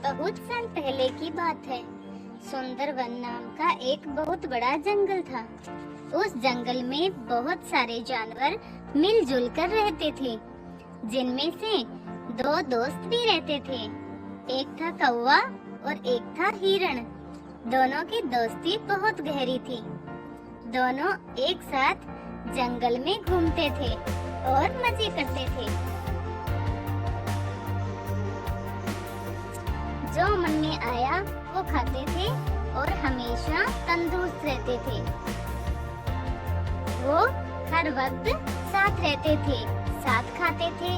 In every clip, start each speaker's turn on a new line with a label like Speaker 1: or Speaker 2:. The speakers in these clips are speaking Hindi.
Speaker 1: बहुत साल पहले की बात है। सुंदरवन नाम का एक बहुत बड़ा जंगल था। उस जंगल में बहुत सारे जानवर मिलजुल कर रहते थे, जिनमें से दो दोस्त भी रहते थे। एक था कौवा और एक था हिरण। दोनों की दोस्ती बहुत गहरी थी। दोनों एक साथ जंगल में घूमते थे और मजे करते थे। जो मन में आया वो खाते थे और हमेशा तंदुरुस्त रहते थे। वो हर वक्त साथ रहते थे, साथ खाते थे,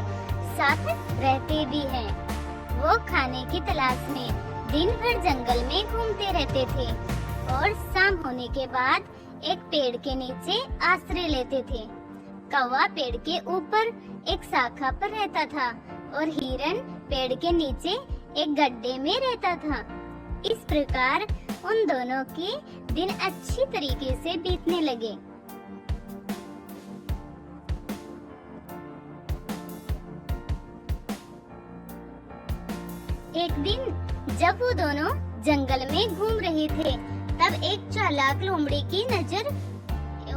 Speaker 1: साथ रहते भी हैं। वो खाने की तलाश में दिन भर जंगल में घूमते रहते थे और शाम होने के बाद एक पेड़ के नीचे आश्रय लेते थे। कौवा पेड़ के ऊपर एक शाखा पर रहता था और हिरण पेड़ के नीचे एक गड्ढे में रहता था। इस प्रकार उन दोनों के दिन अच्छी तरीके से बीतने लगे। एक दिन जब वो दोनों जंगल में घूम रहे थे, तब एक चालाक लोमड़ी की नजर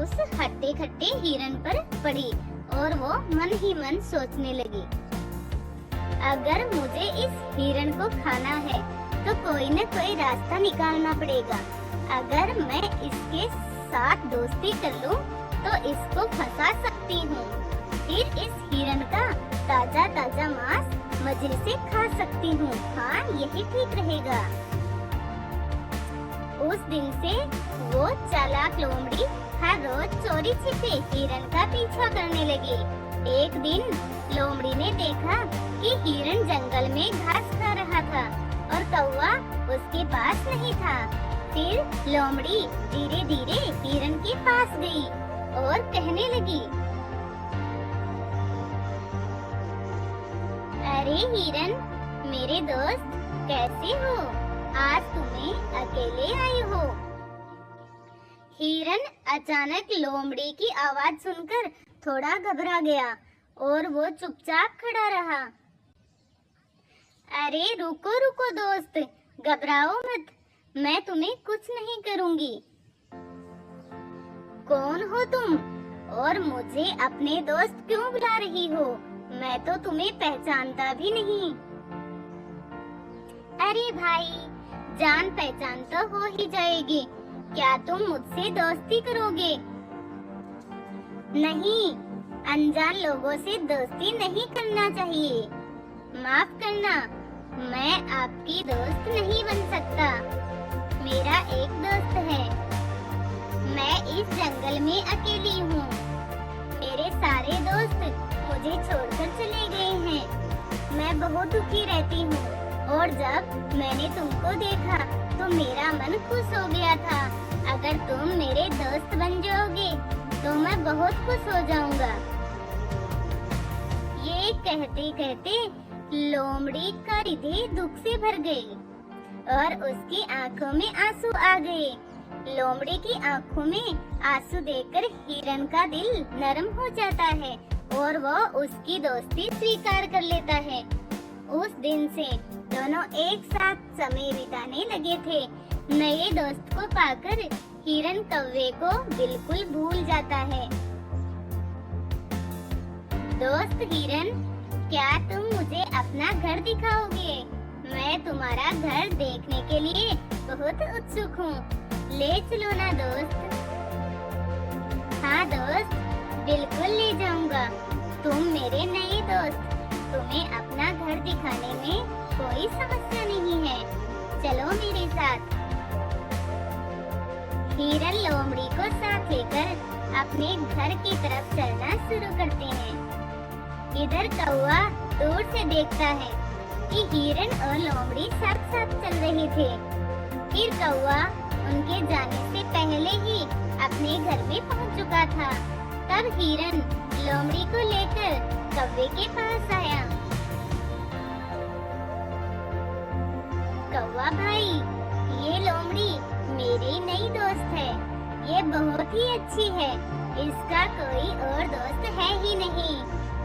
Speaker 1: उस हट्टे खट्टे हिरण पर पड़ी और वो मन ही मन सोचने लगी, अगर मुझे इस हिरण को खाना है तो कोई न कोई रास्ता निकालना पड़ेगा। अगर मैं इसके साथ दोस्ती कर लूं तो इसको फंसा सकती हूँ। फिर इस हिरण का ताजा ताजा मांस मजे से खा सकती हूँ। हाँ, यही ठीक रहेगा। उस दिन से वो चालाक लोमड़ी हर रोज चोरी छिपे हिरण का पीछा करने लगी। एक दिन लोमड़ी ने देखा कि हिरण जंगल में घास खा रहा था और कौवा उसके पास नहीं था। फिर लोमड़ी धीरे धीरे हिरण के पास गई और कहने लगी, अरे हिरण, मेरे दोस्त, कैसे हो? आज तुम्हें अकेले आई हो। हिरण अचानक लोमड़ी की आवाज सुनकर थोड़ा घबरा गया और वो चुपचाप खड़ा रहा। अरे रुको रुको दोस्त, घबराओ मत, मैं तुम्हें कुछ नहीं करूंगी। कौन हो तुम और मुझे अपने दोस्त क्यों बुला रही हो? मैं तो तुम्हें पहचानता भी नहीं। अरे भाई, जान पहचान तो हो ही जाएगी। क्या तुम मुझसे दोस्ती करोगे? नहीं, अनजान लोगों से दोस्ती नहीं करना चाहिए। माफ करना, मैं आपकी दोस्त नहीं बन सकता। मेरा एक दोस्त है। मैं इस जंगल में अकेली हूँ। मेरे सारे दोस्त मुझे छोड़कर चले गए हैं। मैं बहुत दुखी रहती हूँ और जब मैंने तुमको देखा तो मेरा मन खुश हो गया था। अगर तुम मेरे दोस्त बन जाओगे तो मैं बहुत खुश हो जाऊंगा। ये कहते कहते लोमड़ी का हृदय दुख से भर गई और उसकी आंखों में आंसू आ गए। लोमड़ी की आंखों में आंसू देखकर हिरण का दिल नरम हो जाता है और वो उसकी दोस्ती स्वीकार कर लेता है। उस दिन से दोनों एक साथ समय बिताने लगे थे। नए दोस्त को पाकर हिरण कौवे को बिल्कुल भूल जाता है। दोस्त हिरण, क्या तुम मुझे अपना घर दिखाओगे? मैं तुम्हारा घर देखने के लिए बहुत उत्सुक हूँ। ले चलो ना दोस्त। हाँ दोस्त, बिल्कुल ले जाऊंगा। तुम मेरे नए दोस्त, तुम्हें अपना घर दिखाने में कोई समस्या नहीं है। चलो मेरे साथ। हिरण लोमड़ी को साथ लेकर अपने घर की तरफ चलना शुरू करते हैं। इधर कौवा दूर से देखता है कि हिरण और लोमड़ी साथ साथ चल रहे थे। फिर कौवा उनके जाने से पहले ही अपने घर में पहुंच चुका था। तब हिरण लोमड़ी को लेकर कौवे के पास आया। कौवा भाई, ये लोमड़ी मेरी नई दोस्त है। ये बहुत ही अच्छी है। इसका कोई और दोस्त है ही नहीं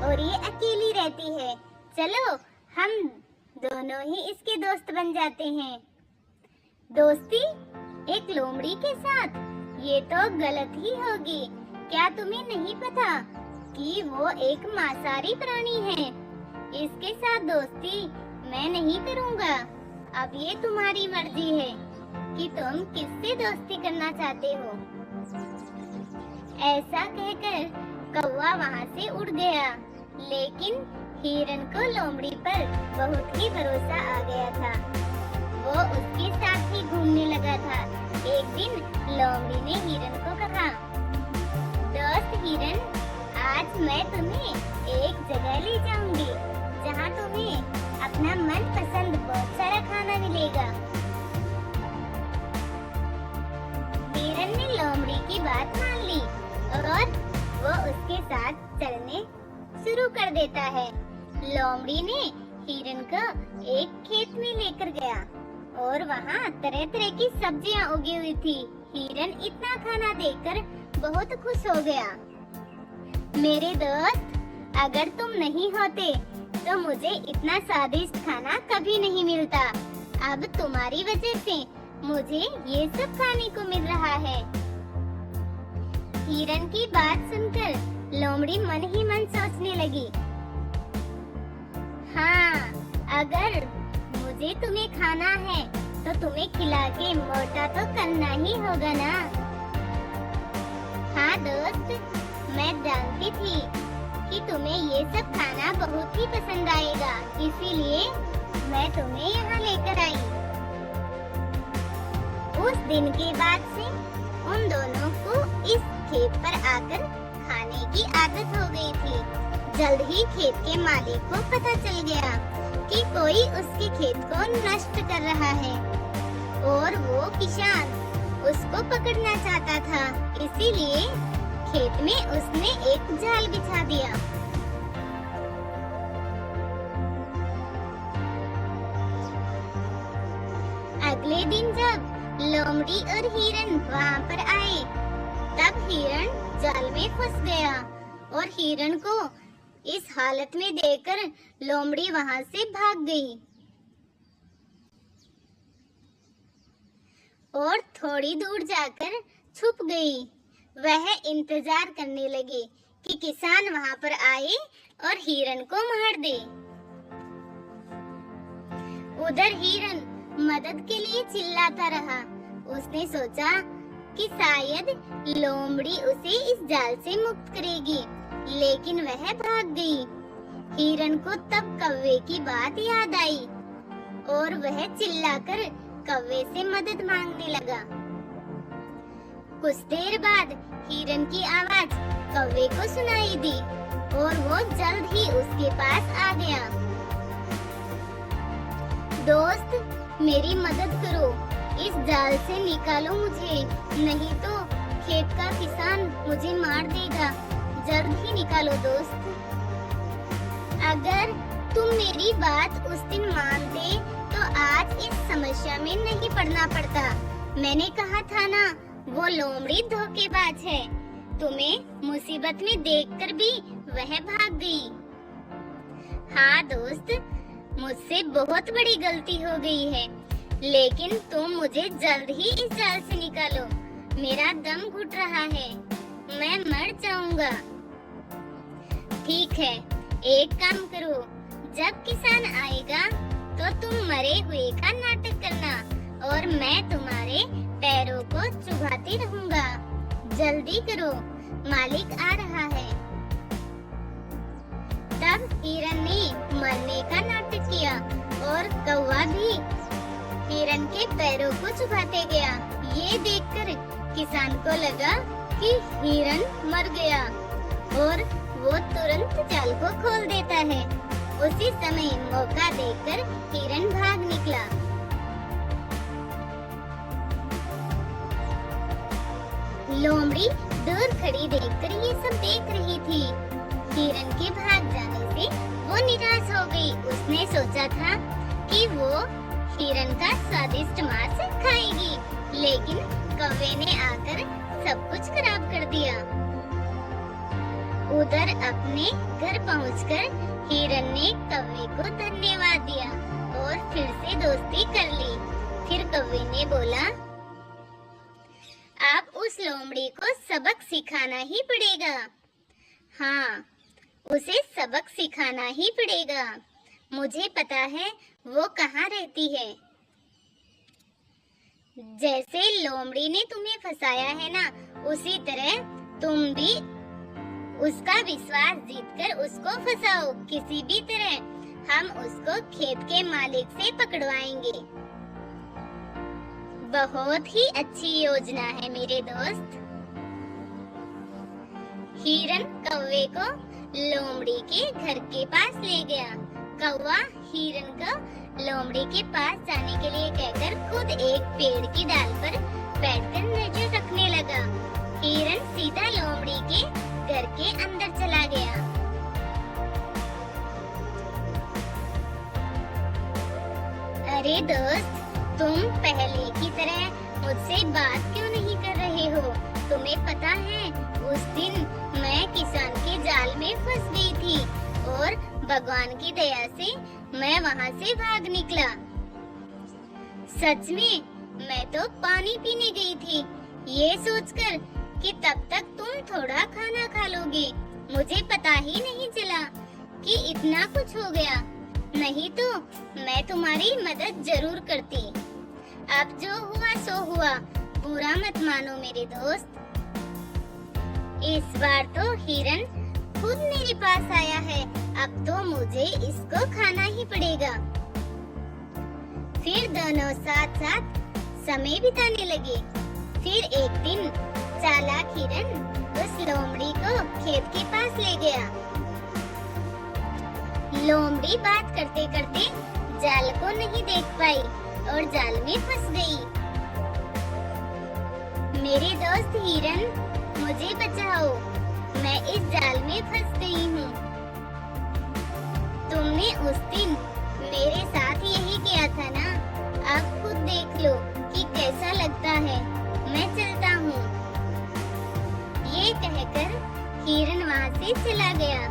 Speaker 1: और ये अकेली रहती है। चलो हम दोनों ही इसके दोस्त बन जाते हैं। दोस्ती एक लोमड़ी के साथ, ये तो गलत ही होगी। क्या तुम्हें नहीं पता कि वो एक मांसाहारी प्राणी है? इसके साथ दोस्ती मैं नहीं करूँगा। अब ये तुम्हारी मर्जी है कि तुम किससे दोस्ती करना चाहते हो। ऐसा कहकर कौवा वहाँ से उड़ गया, लेकिन हिरन को लोमड़ी पर बहुत ही भरोसा आ गया था। वो उसके साथ ही घूमने लगा था। एक दिन लोमड़ी ने हिरन को कहा, दोस्त हिरन, आज मैं तुम्हें एक जगह ले जाऊंगी जहाँ तुम्हें अपना मनपसंद बहुत सारा खाना मिलेगा। हिरन ने लोमड़ी की बात मान ली और वो उसके साथ चलने शुरू कर देता है। लोमड़ी ने हिरन को एक खेत में लेकर गया और वहाँ तरह तरह की सब्जियाँ उगी हुई थी। हिरन इतना खाना देखकर बहुत खुश हो गया। मेरे दोस्त, अगर तुम नहीं होते तो मुझे इतना स्वादिष्ट खाना कभी नहीं मिलता। अब तुम्हारी वजह से मुझे ये सब खाने को मिल रहा है। हिरन की बात सुनकर लोमड़ी मन ही मन सोचने लगी, हाँ, अगर मुझे तुम्हें खाना है तो तुम्हें खिला के मोटा तो करना ही होगा ना। हाँ दोस्त, मैं जानती थी कि तुम्हें ये सब खाना बहुत ही पसंद आएगा, इसीलिए मैं तुम्हें यहाँ लेकर आई। उस दिन के बाद से उन दोनों को इस खेत पर आकर खाने की आदत हो गई थी। जल्द ही खेत के मालिक को पता चल गया कि कोई उसके खेत को नष्ट कर रहा है और वो किसान उसको पकड़ना चाहता था। इसीलिए खेत में उसने एक जाल बिछा दिया। अगले दिन जब लोमड़ी और हिरन वहाँ पर आए, तब हिरन जाल में फंस गया और हिरन को इस हालत में देखकर लोमड़ी वहाँ से भाग गई और थोड़ी दूर जाकर छुप गई। वह इंतजार करने लगी कि किसान वहाँ पर आए और हिरन को मार दे। उधर हिरन मदद के लिए चिल्लाता रहा। उसने सोचा कि शायद लोमड़ी उसे इस जाल से मुक्त करेगी, लेकिन वह भाग गई। हिरन को तब कौवे की बात याद आई और वह चिल्लाकर कौवे से मदद मांगने लगा। कुछ देर बाद हिरन की आवाज कौवे को सुनाई दी और वो जल्द ही उसके पास आ गया। दोस्त, मेरी मदद करो, इस जाल से निकालो मुझे, नहीं तो खेत का किसान मुझे मार देगा। जल्द ही निकालो दोस्त। अगर तुम मेरी बात उस दिन मानते तो आज इस समस्या में नहीं पड़ना पड़ता। मैंने कहा था ना, वो लोमड़ी धोखेबाज है। तुम्हें मुसीबत में देखकर भी वह भाग गई। हाँ दोस्त, मुझसे बहुत बड़ी गलती हो गई है, लेकिन तुम मुझे जल्द ही इस जाल से निकालो। मेरा दम घुट रहा है, मैं मर जाऊंगा। ठीक है, एक काम करो, जब किसान आएगा तो तुम मरे हुए का नाटक करना और मैं तुम्हारे पैरों को चुभाती रहूंगा। जल्दी करो, मालिक आ रहा है। तब हिरन ने मरने का नाटक किया और कौवा भी हिरन के पैरों को चुभाते गया। ये देखकर किसान को लगा कि हिरन मर गया और वो तुरंत जाल को खोल देता है। उसी समय मौका देखकर हिरन भाग निकला। लोमड़ी दूर खड़ी देखकर ये सब देख रही थी। हिरन के भाग जाने से वो निराश हो गई। उसने सोचा था कि वो हिरन का स्वादिष्ट मांस खाएगी, लेकिन कौवे ने आकर सब कुछ खराब कर दिया। उधर अपने घर पहुंचकर हिरन ने कौवे को धन्यवाद दिया और फिर से दोस्ती कर ली। फिर कौवे ने बोला, अब उस लोमड़ी को सबक सिखाना ही पड़ेगा। हाँ, उसे सबक सिखाना ही पड़ेगा। मुझे पता है वो कहाँ रहती है। जैसे लोमड़ी ने तुम्हें फंसाया है ना, उसी तरह तुम भी उसका विश्वास जीतकर उसको फंसाओ। किसी भी तरह हम उसको खेत के मालिक से पकड़वाएंगे। बहुत ही अच्छी योजना है मेरे दोस्त। हिरन कौवे को लोमड़ी के घर के पास ले गया। कौवा हिरन को लोमड़ी के पास जाने के लिए कहकर खुद एक पेड़ की डाल पर बैठकर नजर रखने लगा। हिरन सीधा लोमड़ी के घर के अंदर चला गया। अरे दोस्त, तुम पहले की तरह मुझसे बात क्यों नहीं कर रहे हो? तुम्हें पता है उस दिन मैं किसान के जाल में फंस गई थी और भगवान की दया से मैं वहाँ से भाग निकला। सच में मैं तो पानी पीने गई थी, ये सोचकर कि तब तक तुम थोड़ा खाना खा लोगे। मुझे पता ही नहीं चला कि इतना कुछ हो गया, नहीं तो मैं तुम्हारी मदद जरूर करती। अब जो हुआ सो हुआ, बुरा मत मानो मेरे दोस्त। इस बार तो हिरन खुद मेरे पास आया है, अब तो मुझे इसको खाना ही पड़ेगा। फिर दोनों साथ साथ समय बिताने लगे। फिर एक दिन चालाक हिरन उस लोमड़ी को खेत के पास ले गया। लोमड़ी बात करते करते जाल को नहीं देख पाई और जाल में फंस गई। मेरे दोस्त हिरन, मुझे बचाओ, मैं इस जाल में फंस गई हूँ। तुमने उस दिन मेरे साथ यही किया था ना, अब खुद देख लो कि कैसा लगता है। मैं चलता हूँ। ये कहकर हिरन वहाँ से चला गया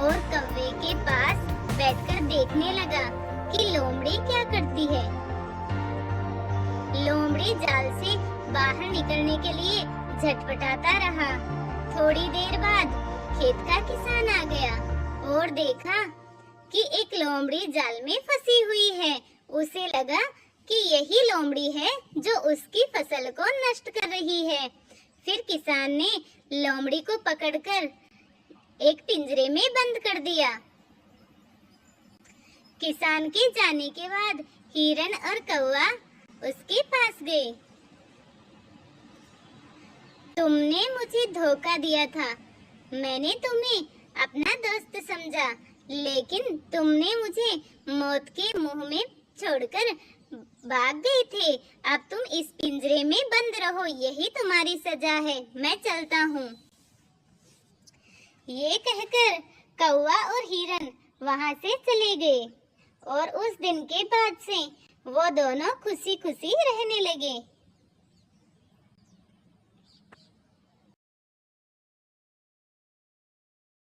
Speaker 1: और कौवे के पास बैठकर देखने लगा कि लोमड़ी क्या करती है। लोमड़ी जाल से बाहर निकलने के लिए झटपटाता रहा। थोड़ी देर बाद खेत का किसान आ गया और देखा कि एक लोमड़ी जाल में फंसी हुई है। उसे लगा कि यही लोमड़ी है जो उसकी फसल को नष्ट कर रही है। फिर किसान ने लोमड़ी को पकड़कर एक पिंजरे में बंद कर दिया। किसान के जाने के बाद हिरन और कौवा उसके पास गए। तुमने मुझे धोखा दिया था, मैंने तुम्हें अपना दोस्त समझा, लेकिन तुमने मुझे मौत के मुंह में छोड़कर भाग गए थे। अब तुम इस पिंजरे में बंद रहो, यही तुम्हारी सजा है। मैं चलता हूँ। ये कहकर कौवा और हिरन वहाँ से चले गए और उस दिन के बाद से वो दोनों खुशी खुशी रहने लगे।